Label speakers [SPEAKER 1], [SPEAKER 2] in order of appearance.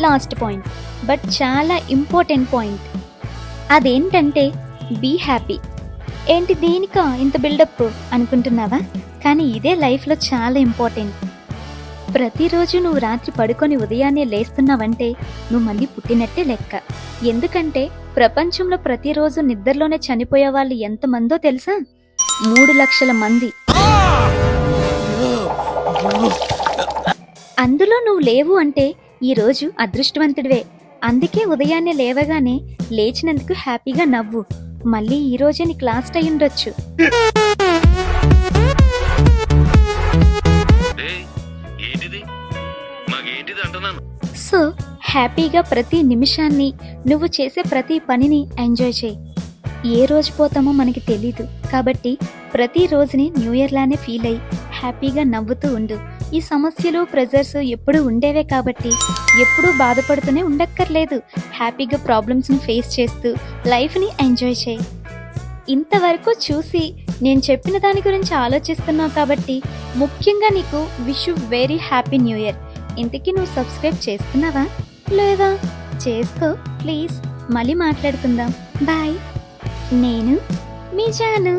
[SPEAKER 1] Last point, but చాలా important point. అదేంటంటే be happy. ఏంటి దేనికా ఇంత బిల్డప్ అనుకుంటున్నావా? కానీ ఇదే లైఫ్లో చాలా ఇంపార్టెంట్. ప్రతిరోజు నువ్వు రాత్రి పడుకొని ఉదయాన్నే లేస్తున్నావంటే నువ్వు మళ్ళీ పుట్టినట్టే లెక్క. ఎందుకంటే ప్రపంచంలో ప్రతిరోజు నిద్రలోనే చనిపోయే వాళ్ళు ఎంతమందో తెలుసా? 3 లక్షల మంది. అందులో నువ్వు లేవు అంటే ఈరోజు అదృష్టవంతుడివే. అందుకే ఉదయాన్నే లేవగానే లేచినందుకు హ్యాపీగా నవ్వు. మళ్ళీ ఈ రోజే నీకు లాస్ట్ అయి ఉండొచ్చు. సో హ్యాపీగా ప్రతి నిమిషాన్ని, నువ్వు చేసే ప్రతి పనిని ఎంజాయ్ చేయి. ఏ రోజు పోతామో మనకి తెలీదు, కాబట్టి ప్రతి రోజుని న్యూ ఇయర్ లానే ఫీల్ అయ్యి హ్యాపీగా నవ్వుతూ ఉండు. ఈ సమస్యలు, ప్రెజర్స్ ఎప్పుడూ ఉండేవే కాబట్టి ఎప్పుడూ బాధపడుతూనే ఉండక్కర్లేదు. హ్యాపీగా ప్రాబ్లమ్స్ని ఫేస్ చేస్తూ లైఫ్ని ఎంజాయ్ చేయి. ఇంతవరకు చూసి నేను చెప్పిన దాని గురించి ఆలోచిస్తున్నావు కాబట్టి ముఖ్యంగా నీకు wish you very happy new year. ఇంతకీ నువ్వు సబ్స్క్రైబ్ చేసుకున్నావా లేదా? చేసుకో ప్లీజ్. మళ్ళీ మాట్లాడుకుందాం. బాయ్. నేను మీ జాను.